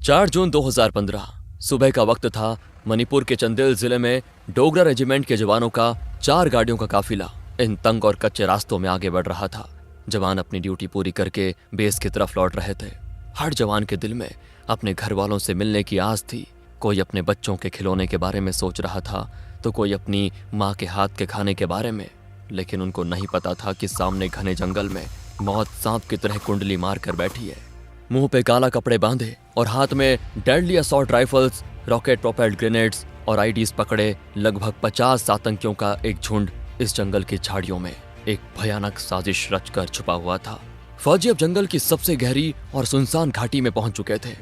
4 जून 2015 सुबह का वक्त था। मणिपुर के चंदेल जिले में डोगरा रेजिमेंट के जवानों का 4 गाड़ियों का काफिला इन तंग और कच्चे रास्तों में आगे बढ़ रहा था। जवान अपनी ड्यूटी पूरी करके बेस की तरफ लौट रहे थे। हर जवान के दिल में अपने घर वालों से मिलने की आस थी। कोई अपने बच्चों के खिलौने के बारे में सोच रहा था तो कोई अपनी माँ के हाथ के खाने के बारे में। लेकिन उनको नहीं पता था कि सामने घने जंगल में मौत सांप की तरह कुंडली मार कर बैठी है। मुंह पे काला कपड़े बांधे और हाथ में deadly assault rifles, rocket propelled grenades और आईडीज पकड़े लगभग 50 आतंकियों का एक झुंड इस जंगल की झाड़ियों में एक भयानक साजिश रचकर छुपा हुआ था। फौजी अब जंगल की सबसे गहरी और सुनसान घाटी में पहुंच चुके थे।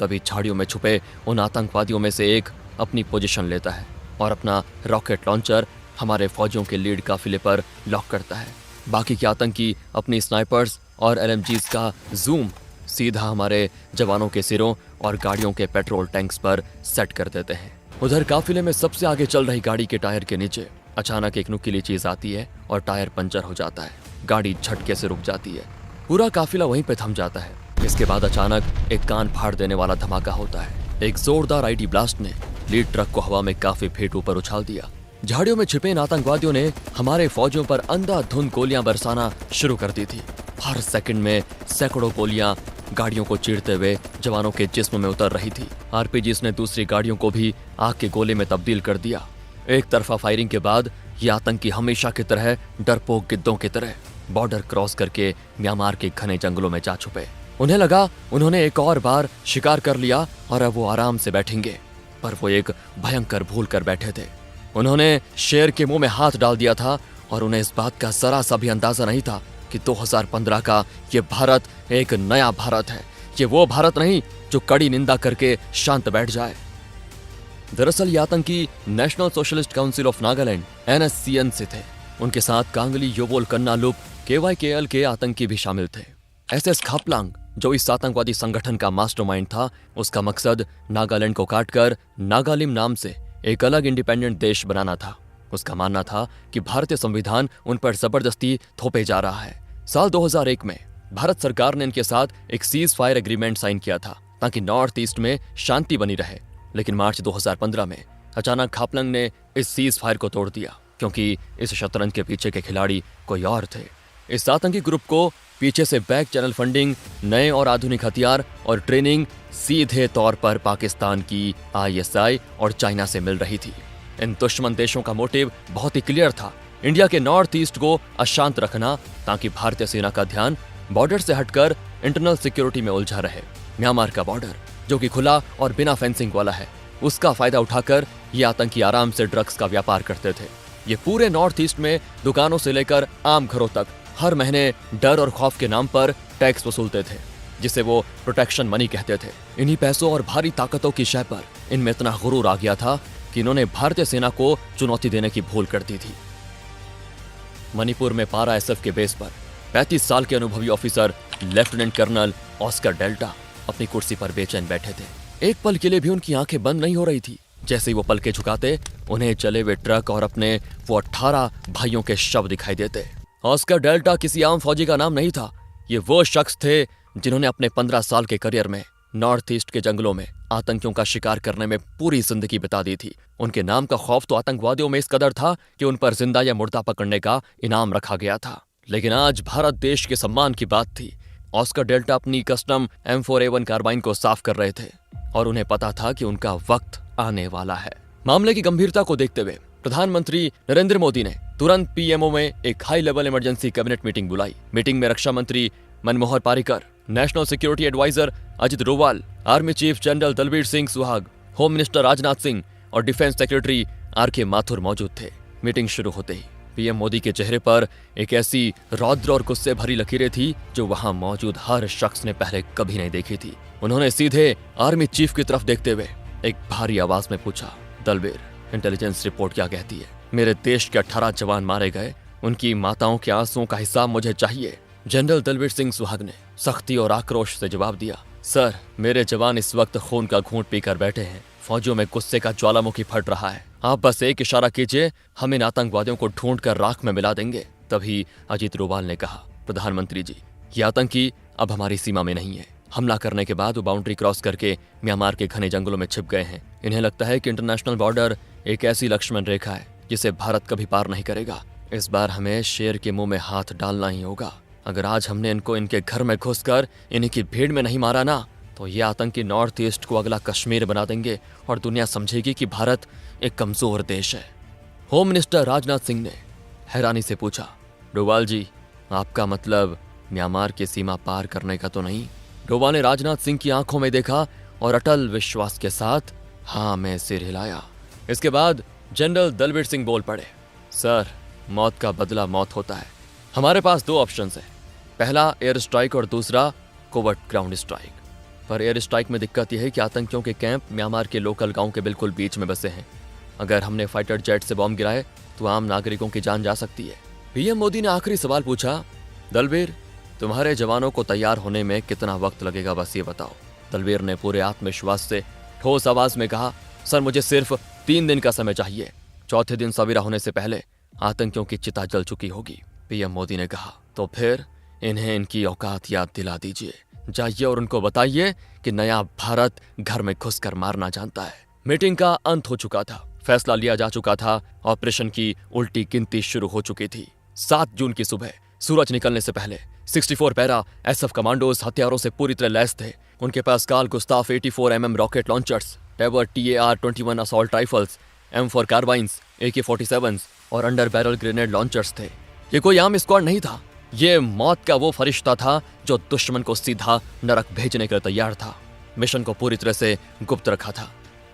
तभी झाड़ियों में छुपे उन आतंकवादियों में से एक अपनी पोजीशन लेता है और अपना रॉकेट लॉन्चर हमारे फौजियों के लीड काफिले पर लॉक करता है। बाकी के आतंकी अपनी स्नाइपर्स और एलएमजीज का जूम सीधा हमारे जवानों के सिरों और गाड़ियों के पेट्रोल टैंक्स पर सेट कर देते हैं। उधर काफिले में सबसे आगे चल रही गाड़ी के टायर के नीचे अचानक एक नुकीली चीज आती है और टायर पंचर हो जाता है। गाड़ी झटके से रुक जाती है। पूरा काफिला वहीं पे थम जाता है। इसके बाद अचानक एक कान फाड़ देने वाला धमाका होता है। एक जोरदार आईडी ब्लास्ट ने लीड ट्रक को हवा में काफी फीट ऊपर उछाल दिया। झाड़ियों में छिपे इन आतंकवादियों ने हमारे फौजियों पर अंधाधुंध गोलियां बरसाना शुरू कर दी थी। हर सेकंड में सैकड़ों गोलियां गाड़ियों को चीरते हुए जवानों के जिस्म में उतर रही थी। आरपीजीज ने दूसरी गाड़ियों को भी आग के गोले में तब्दील कर दिया। एक तरफा फायरिंग के बाद ये आतंकी हमेशा की तरह डरपोक गिद्धों की तरह बॉर्डर क्रॉस करके म्यांमार के घने जंगलों में जा छुपे। उन्हें लगा उन्होंने एक और बार शिकार कर लिया और अब वो आराम से बैठेंगे, पर वो एक भयंकर भूल कर बैठे थे। उन्होंने शेर के मुंह में हाथ डाल दिया था और उन्हें इस बात का जरा सा भी अंदाजा नहीं था कि 2015 का ये भारत एक नया भारत है। ये वो भारत नहीं जो कड़ी निंदा करके शांत बैठ जाए। दरअसल ये आतंकी national socialist council of Nagaland NSCN से थे। उनके साथ कांगली योबोल कन्नालुप KYKL के आतंकी भी शामिल थे। SS खापलांग जो इस आतंकवादी संगठन का मास्टरमाइंड था, उसका मकसद नागालैंड को काटकर नागालिम नाम से एक अलग इंडिपेंडेंट देश बनाना था। उसका मानना था कि भारतीय संविधान उन पर जबरदस्ती थोपे जा रहा है। साल 2001 में भारत सरकार ने इनके साथ एक सीज फायर एग्रीमेंट साइन किया था ताकि नॉर्थ ईस्ट में शांति बनी रहे। लेकिन मार्च 2015 में अचानक खापलंग ने इस सीज फायर को तोड़ दिया, क्योंकि इस शतरंज के पीछे के खिलाड़ी कोई और थे। इस आतंकी ग्रुप को पीछे से बैक चैनल फंडिंग, नए और आधुनिक हथियार और ट्रेनिंग सीधे तौर पर पाकिस्तान की ISI और चाइना से मिल रही थी। इन दुश्मन देशों का मोटिव बहुत ही क्लियर था, इंडिया के नॉर्थ ईस्ट को अशांत रखना ताकि भारतीय सेना का ध्यान बॉर्डर से हटकर इंटरनल सिक्योरिटी में उलझा रहे। म्यांमार का बॉर्डर जो कि खुला और बिना फेंसिंग वाला है, उसका फायदा उठाकर ये आतंकी आराम से ड्रग्स का व्यापार करते थे। ये पूरे नॉर्थ ईस्ट में दुकानों से लेकर आम घरों तक हर महीने डर और खौफ के नाम पर टैक्स वसूलते थे, जिसे वो प्रोटेक्शन मनी कहते थे। इन्हीं पैसों और भारी ताकतों की शय पर इनमें इतना गुरूर आ गया था कि इन्होंने भारतीय सेना को चुनौती देने की भूल कर दी थी। मणिपुर में पारा SF के बेस पर 35 साल के अनुभवी officer lieutenant colonel Oscar Delta अपनी कुर्सी पर बेचैन बैठे थे। एक पल के लिए भी उनकी आंखें बंद नहीं हो रही थी। जैसे ही वो पलके झुकाते, उन्हें चले हुए ट्रक और अपने वो 18 भाइयों के शव दिखाई देते। ऑस्कर डेल्टा किसी आम फौजी का नाम नहीं था। ये वो शख्स थे जिन्होंने अपने 15 साल के करियर में नॉर्थ ईस्ट के जंगलों में आतंकियों का शिकार करने में पूरी जिंदगी बिता दी थी। उनके नाम का खौफ तो आतंकवादियों में इस कदर था कि उन पर जिंदा या मुर्दा पकड़ने का इनाम रखा गया था। लेकिन आज भारत देश के सम्मान की बात थी। ऑस्कर डेल्टा अपनी कस्टम M4A1 कार्बाइन को साफ कर रहे थे और उन्हें पता था कि उनका वक्त आने वाला है। मामले की गंभीरता को देखते हुए प्रधानमंत्री नरेंद्र मोदी ने तुरंत PMO में एक high level emergency cabinet meeting बुलाई। मीटिंग में रक्षा मंत्री Manmohan Parrikar, national security adviser Ajit Doval, army chief general Dalbir Singh Suhag, home minister Rajnath Singh और डिफेंस सेक्रेटरी RK माथुर मौजूद थे। मीटिंग शुरू होते ही PM मोदी के चेहरे पर एक ऐसी रौद्र और गुस्से भरी लकीरें थी जो वहां मौजूद हर शख्स ने पहले कभी नहीं देखी थी। उन्होंने सीधे आर्मी चीफ की तरफ देखते हुए एक भारी आवाज में पूछा, दलबीर, इंटेलिजेंस रिपोर्ट क्या कहती है? मेरे देश के 18 जवान मारे गए, उनकी माताओं के आंसुओं का हिसाब मुझे चाहिए। जनरल दलबीर सिंह सुहाग ने सख्ती और आक्रोश से जवाब दिया, सर, मेरे जवान इस वक्त खून का घूंट पीकर बैठे हैं। फौजियों में गुस्से का ज्वालामुखी फट रहा है। आप बस एक इशारा कीजिए, हम इन आतंकवादियों को ढूंढकर राख में मिला देंगे। तभी अजीत डोभाल ने कहा, प्रधानमंत्री जी, ये आतंकी अब हमारी सीमा में नहीं है। हमला करने के बाद वो बाउंड्री क्रॉस करके म्यांमार के घने जंगलों में छिप गए हैं। इन्हें लगता है कि इंटरनेशनल बॉर्डर एक ऐसी लक्ष्मण रेखा है जिसे भारत कभी पार नहीं करेगा। इस बार हमें शेर के मुंह में हाथ डालना ही होगा। अगर आज हमने इनको इनके घर में घुसकर इन्हीं की भीड़ में नहीं मारा ना, तो ये आतंकी नॉर्थ ईस्ट को अगला कश्मीर बना देंगे और दुनिया समझेगी कि भारत एक कमजोर देश है। होम मिनिस्टर राजनाथ सिंह ने हैरानी से पूछा, डोभाल जी, आपका मतलब म्यांमार की सीमा पार करने का तो नहीं? डोभाल ने राजनाथ सिंह की आंखों में देखा और अटल विश्वास के साथ हाँ में सिर हिलाया। इसके बाद जनरल दलबीर सिंह बोल पड़े, सर, मौत का बदला मौत होता है। हमारे पास दो ऑप्शंस हैं, पहला एयर स्ट्राइक और दूसरा कोवर्ट ग्राउंड स्ट्राइक। पर एयर स्ट्राइक में दिक्कत यह है कि आतंकियों के कैंप म्यांमार के लोकल गांव के बिल्कुल बीच में बसे हैं। अगर हमने फाइटर जेट से बॉम्ब गिराए तो आम नागरिकों की जान जा सकती है। पीएम मोदी ने आखिरी सवाल पूछा, दलबीर, तुम्हारे जवानों को तैयार होने में कितना वक्त लगेगा, बस ये बताओ। दलबीर ने पूरे आत्मविश्वास से ठोस आवाज में कहा, सर, मुझे सिर्फ 3 दिन का समय चाहिए। चौथे दिन सवेरा होने से पहले आतंकियों की चिता जल चुकी होगी। पीएम मोदी ने कहा, तो फिर इन्हें इनकी औकात याद दिला दीजिए। जाइए और उनको बताइए कि नया भारत घर में घुसकर मारना जानता है। मीटिंग का अंत हो चुका था, फैसला लिया जा चुका था, ऑपरेशन की उल्टी गिनती शुरू हो चुकी थी। 7 जून की सुबह सूरज निकलने से पहले 64 पैरा एसएफ कमांडोज हथियारों से पूरी तरह लैस थे। उनके पास Carl Gustaf 84 mm rocket launchers, Tavor TAR-21 assault rifles, M4 carbines, AK-47s और अंडर बैरल ग्रेनेड लॉन्चर्स थे। ये कोई आम स्क्वाड नहीं था, ये मौत का वो फरिश्ता था जो दुश्मन को सीधा नरक भेजने के लिए तैयार था। मिशन को पूरी तरह से गुप्त रखा था।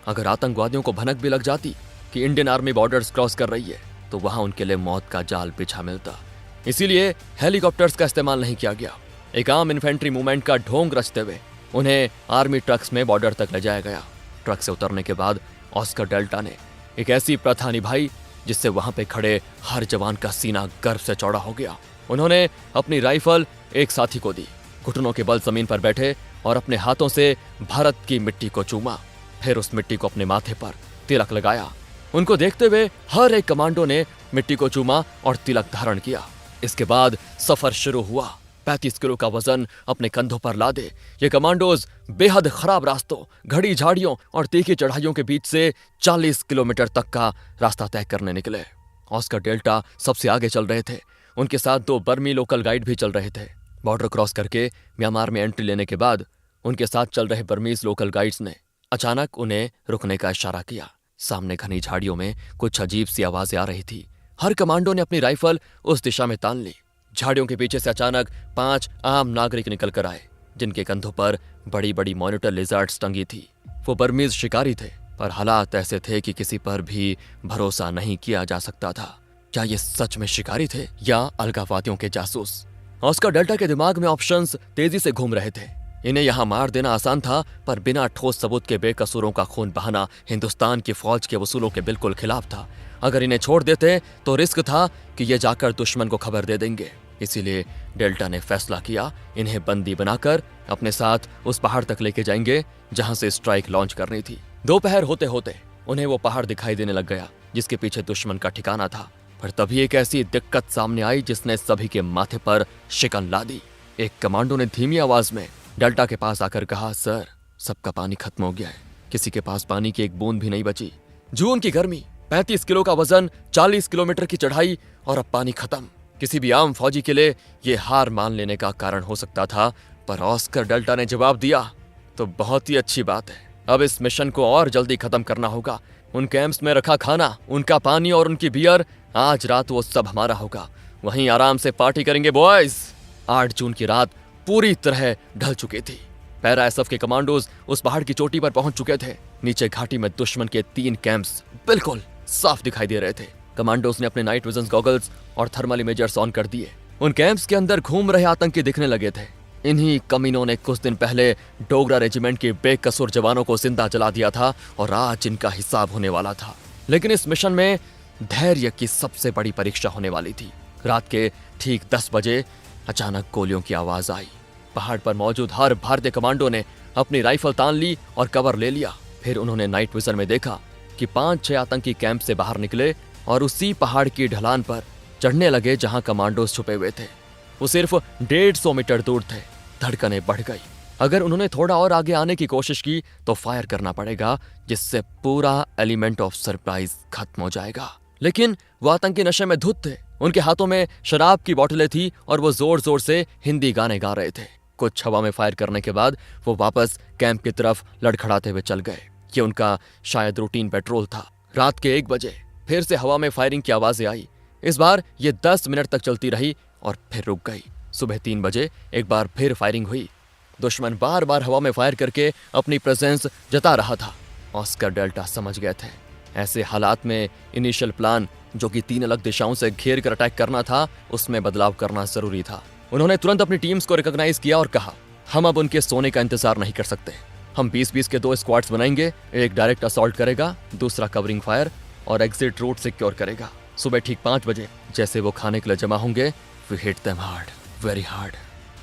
अगर आतंकवादियों को भनक भी लग जाती कि इंडियन आर्मी बॉर्डर्स क्रॉस कर रही है, तो वहां उनके लिए मौत का जाल बिछा मिलता। इसीलिए हेलीकॉप्टर्स का इस्तेमाल नहीं किया गया। एक आम इन्फेंट्री मूवमेंट का ढोंग रचते हुए उन्हें आर्मी ट्रक्स में बॉर्डर तक ले जाया गया। ट्रक से उतरने के बाद ऑस्कर डेल्टा ने एक ऐसी प्रथा निभाई जिससे वहां पे खड़े हर जवान का सीना गर्व से चौड़ा हो गया। उन्होंने अपनी राइफल एक साथी को दी, घुटनों के बल जमीन पर बैठे और अपने हाथों से भारत की मिट्टी को चूमा। फिर उस मिट्टी को अपने माथे पर तिलक लगाया। उनको देखते हुए हर एक कमांडो ने मिट्टी को चूमा और तिलक धारण किया। इसके बाद सफर शुरू हुआ। 35 किलो का वजन अपने कंधों पर लादे ये कमांडोज बेहद खराब रास्तों, घड़ी झाड़ियों और तीखी चढ़ाइयों के बीच से 40 किलोमीटर तक का रास्ता तय करने निकले। ऑस्कर डेल्टा सबसे आगे चल रहे थे। उनके साथ 2 बर्मी लोकल गाइड भी चल रहे थे। बॉर्डर क्रॉस करके म्यांमार में एंट्री लेने के बाद उनके साथ चल रहे बर्मीज लोकल गाइड्स ने अचानक उन्हें रुकने का इशारा किया। सामने घनी झाड़ियों में कुछ अजीब सी आवाजें आ रही थी। हर कमांडो ने अपनी राइफल उस दिशा में तान ली। झाड़ियों के पीछे से अचानक 5 आम नागरिक निकल कर आए, जिनके कंधों पर बड़ी बड़ी मॉनिटर लिजर्ड्स टंगी थी। वो बर्मीज शिकारी थे, पर हालात ऐसे थे कि किसी पर भी भरोसा नहीं किया जा सकता था। क्या ये सच में शिकारी थे या अलगाववादियों के जासूस? ऑस्कर डेल्टा के दिमाग में ऑप्शंस तेजी से घूम रहे थे। इन्हें यहां मार देना आसान था, पर बिना ठोस सबूत के बेकसूरों का खून बहाना हिंदुस्तान की फौज के उसूलों के बिल्कुल खिलाफ था। अगर इन्हें छोड़ देते तो रिस्क था कि ये जाकर दुश्मन को खबर दे देंगे। इसीलिए डेल्टा ने फैसला किया, इन्हें बंदी बनाकर अपने साथ उस पहाड़ तक लेके जाएंगे जहां से स्ट्राइक लॉन्च करनी थी। दोपहर होते होते उन्हें वो पहाड़ दिखाई देने लग गया जिसके पीछे दुश्मन का ठिकाना था। पर तभी एक ऐसी दिक्कत सामने आई जिसने सभी के माथे पर शिकन ला दी। एक कमांडो ने धीमी आवाज में डेल्टा के पास आकर कहा, सर, सबका पानी खत्म हो गया है, किसी के पास पानी की एक बूंद भी नहीं बची। जून की गर्मी, 35 किलो का वजन, 40 किलोमीटर की चढ़ाई और अब पानी खत्म। किसी भी आम फौजी के लिए ये हार मान लेने का कारण हो सकता था, पर ऑस्कर डेल्टा ने जवाब दिया, तो बहुत ही अच्छी बात है। अब इस मिशन को और जल्दी खत्म करना होगा। उन कैंप्स में रखा खाना, उनका पानी और उनकी बियर, आज रात वो सब हमारा होगा। वहीं आराम से पार्टी करेंगे बॉयज। 8 जून की रात पूरी तरह ढल चुकी थी। पैरा एसएफ के कमांडोज उस पहाड़ की चोटी पर पहुंच चुके थे। नीचे घाटी में दुश्मन के 3 कैंप्स बिल्कुल साफ दिखाई दे रहे थे। कमांडोज ने अपने नाइट विजन गॉगल्स और थर्मल इमेजर्स ऑन कर दिए। उन कैंप्स के अंदर घूम रहे आतंकी दिखने लगे थे। इन्हीं कमीनों ने कुछ दिन पहले डोगरा रेजिमेंट के बेकसूर जवानों को जिंदा जला दिया था और आज इनका हिसाब होने वाला था। लेकिन इस मिशन में धैर्य की सबसे बड़ी परीक्षा होने वाली थी। रात के ठीक 10 बजे अचानक गोलियों की आवाज आई। पहाड़ पर मौजूद हर भारतीय कमांडो ने अपनी राइफल तान ली और कवर ले लिया। फिर उन्होंने नाइट विजन में देखा कि 5-6 आतंकी कैंप से बाहर निकले और उसी पहाड़ की ढलान पर चढ़ने लगे जहां कमांडोज छुपे हुए थे। वो सिर्फ 150 मीटर दूर थे। धड़कनें बढ़ गई। अगर उन्होंने थोड़ा और आगे आने की कोशिश की तो फायर करना पड़ेगा, जिससे पूरा एलिमेंट ऑफ सरप्राइज खत्म हो जाएगा। लेकिन वो आतंकी नशे में धुत थे। उनके हाथों में शराब की बोतलें थी और वो जोर जोर से हिंदी गाने गा रहे थे। कुछ हवा में फायर करने के बाद वो वापस कैंप की तरफ लड़खड़ाते हुए चल गए। ये उनका शायद रूटीन पेट्रोल था। रात के 1 बजे फिर से हवा में फायरिंग की आवाजें आई। इस बार ये 10 मिनट तक चलती रही और फिर रुक गई। सुबह 3 बजे एक बार फिर फायरिंग हुई। दुश्मन बार बार हवा में फायर करके अपनी प्रेजेंस जता रहा था। ऑस्कर डेल्टा समझ गए थे ऐसे हालात में इनिशियल प्लान, जो कि 3 अलग दिशाओं से घेर कर अटैक करना था, उसमें बदलाव करना जरूरी था। उन्होंने तुरंत अपनी टीम्स को रिकॉग्नाइज किया और कहा, हम अब उनके सोने का इंतजार नहीं कर सकते। हम 20-20 के 2 स्क्वाड्स बनाएंगे। एक डायरेक्ट असॉल्ट करेगा, दूसरा कवरिंग फायर और एग्जिट रूट सिक्योर करेगा। सुबह ठीक 5 बजे जैसे वो खाने के लिए जमा होंगे, we hit them hard, very hard.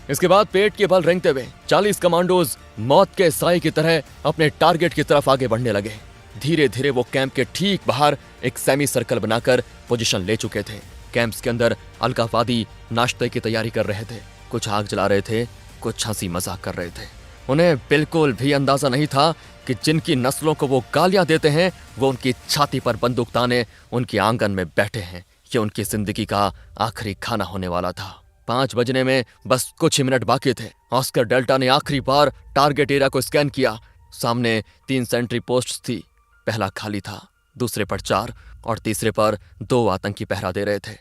इसके बाद पेट के बल रेंगते हुए 40 कमांडोज मौत के साए की तरह अपने टारगेट की तरफ आगे बढ़ने लगे। धीरे धीरे वो कैंप के ठीक बाहर एक सेमी सर्कल बनाकर पोजीशन ले चुके थे। कैंप्स के अंदर अलगाववादी नाश्ते की तैयारी कर रहे थे। कुछ आग जला रहे थे, कुछ हंसी मजाक कर रहे थे। उन्हें बिल्कुल भी अंदाजा नहीं था कि जिनकी नस्लों को वो गालियां देते हैं, वो उनकी छाती पर बंदूक ताने उनके आंगन में बैठे हैं। ये उनकी जिंदगी का आखिरी खाना होने वाला था। 5 बजने में बस कुछ ही मिनट बाकी थे। ऑस्कर डेल्टा ने आखिरी बार टारगेट एरिया को स्कैन किया। सामने 3 सेंट्री पोस्ट्स थी। पहला खाली था, दूसरे पर 4 और तीसरे पर 2 आतंकी पहरा दे रहे थे।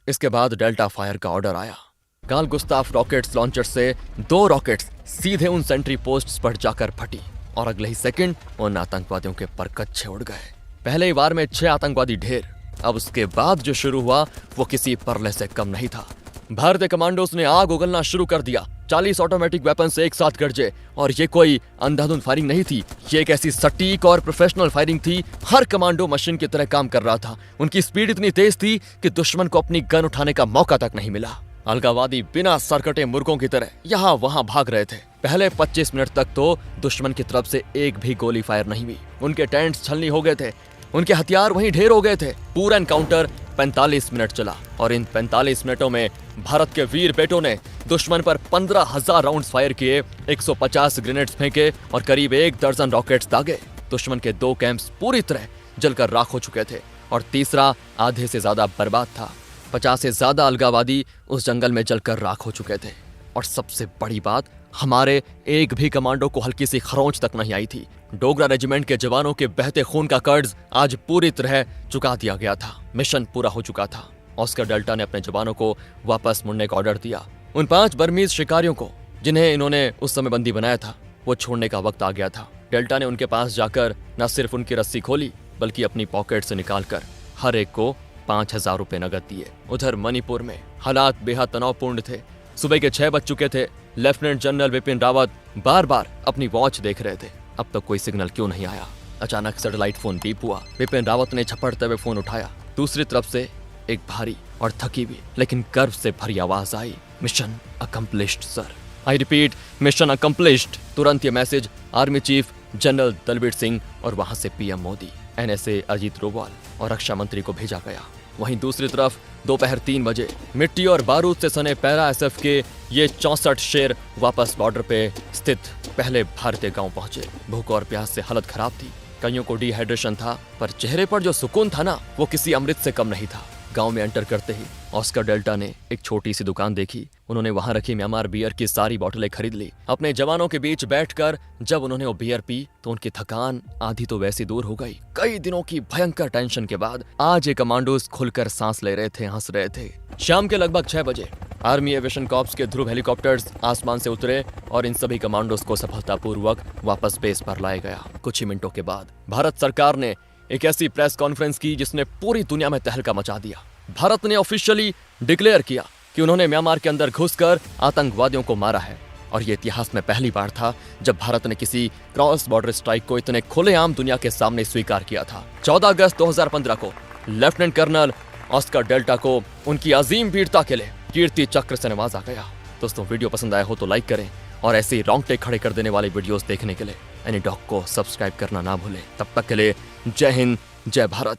इसके बाद डेल्टा फायर का ऑर्डर आया। कार्ल गुस्ताफ रॉकेट्स लॉन्चर से 2 रॉकेट्स सीधे उन सेंट्री पोस्ट्स पर जाकर फटी और अगले ही सेकंड उन आतंकवादियों के पर कच्छे उड़ गए। पहले ही वार में 6 आतंकवादी ढेर। अब उसके बाद जो शुरू हुआ वो किसी परले से कम नहीं था। भारतीय कमांडोज ने आग उगलना शुरू कर दिया। 40 ऑटोमेटिक वेपन्स एक साथ गरजे और ये कोई अंधाधुंध फायरिंग नहीं थी। ये एक ऐसी सटीक और प्रोफेशनल फायरिंग थी। हर कमांडो मशीन की तरह काम कर रहा था। उनकी स्पीड इतनी तेज थी कि दुश्मन को अपनी गन उठाने का मौका तक नहीं मिला। अलगाववादी बिना सरकटे मुर्गों की तरह यहाँ वहाँ भाग रहे थे। पहले 25 मिनट तक तो दुश्मन की तरफ से एक भी गोली फायर नहीं हुई। उनके टेंट्स छलनी हो गए थे, उनके हथियार वहीं ढेर हो गए थे। पूरा एनकाउंटर 45 मिनट चला और इन 45 मिनटों में भारत के वीर बेटों ने दुश्मन पर 15,000 राउंड्स फायर किए, 150 ग्रेनेड्स फेंके और करीब 1 दर्जन रॉकेट्स दागे। दुश्मन के 2 कैंप्स पूरी तरह जलकर राख हो चुके थे और तीसरा आधे से ज्यादा बर्बाद था। 50 से ज्यादा अलगाववादी उस जंगल में जलकर राख हो चुके थे। और सबसे बड़ी बात, हमारे एक भी कमांडो को हल्की सी खरोंच तक नहीं आई थी। डोगरा रेजिमेंट के जवानों के बहते खून का कर्ज आज पूरी तरह चुका दिया गया था। मिशन पूरा हो चुका था। ऑस्कर डेल्टा ने अपने जवानों को वापस मुड़ने का ऑर्डर दिया। उन 5 बर्मीज शिकारियों को जिन्हें इन्होंने उस समय बंदी बनाया था, वो छोड़ने का वक्त आ गया था। डेल्टा ने उनके पास जाकर न सिर्फ उनकी रस्सी खोली, बल्कि अपनी पॉकेट से निकालकर हर एक को 5,000 रुपए नगद दिए। उधर मणिपुर में हालात बेहद तनावपूर्ण थे। सुबह के 6 बज चुके थे। लेफ्टिनेंट जनरल विपिन रावत बार बार अपनी वॉच देख रहे थे। अब तक कोई सिग्नल क्यों नहीं आया? अचानक सैटेलाइट फोन बीप हुआ। विपिन रावत ने झपटते हुए फोन उठाया। दूसरी तरफ से एक भारी और थकी हुई लेकिन गर्व से भरी आवाज आई, mission accomplished sir. I repeat, mission accomplished. तुरंत ये message army chief general Dalbir Singh और वहां से पीएम मोदी, एनएसए अजीत डोभाल और रक्षा मंत्री को भेजा गया। वहीं दूसरी तरफ दोपहर 3 बजे मिट्टी और बारूद से सने पैरा एसएफ के ये 64 शेर वापस बॉर्डर पे स्थित पहले भारतीय गांव पहुंचे। भूख और प्यास से हालत खराब थी। कईयों को डिहाइड्रेशन था, पर चेहरे पर जो सुकून था ना, वो किसी अमृत से कम नहीं था। गांव में एंटर करते ही ऑस्कर डेल्टा ने एक छोटी सी दुकान देखी। उन्होंने वहां रखी म्यांमार बियर की सारी बोतलें खरीद ली। अपने जवानों के बीच बैठकर जब उन्होंने वो बियर पी तो उनकी थकान आधी तो वैसी दूर हो गई। कई दिनों की भयंकर टेंशन के बाद आज ये कमांडोज खुलकर सांस ले रहे थे, हंस रहे थे। शाम के लगभग 6 बजे आर्मी एविएशन कॉर्प्स के ध्रुव हेलीकॉप्टर्स आसमान से उतरे और इन सभी कमांडोज को सफलतापूर्वक वापस बेस पर लाया गया। कुछ ही मिनटों के बाद भारत सरकार ने एक ऐसी प्रेस कॉन्फ्रेंस की जिसने पूरी दुनिया में तहलका मचा दिया। भारत ने ऑफिशियली डिक्लेयर किया कि उन्होंने म्यांमार के अंदर घुसकर आतंकवादियों को मारा है। और ये इतिहास में पहली बार था जब भारत ने किसी क्रॉस बॉर्डर स्ट्राइक को इतने खुलेआम दुनिया के सामने स्वीकार किया था। 14 अगस्त 2015 को लेफ्टिनेंट कर्नल ऑस्कर डेल्टा को उनकी अजीम वीरता के लिए कीर्ति चक्र से नवाजा गया। दोस्तों, वीडियो पसंद आया हो तो लाइक करें और ऐसे ही रोंगटे खड़े कर देने वाले वीडियोस देखने के लिए एनी डॉग को सब्सक्राइब करना ना भूलें। तब तक के लिए जय हिंद, जय भारत।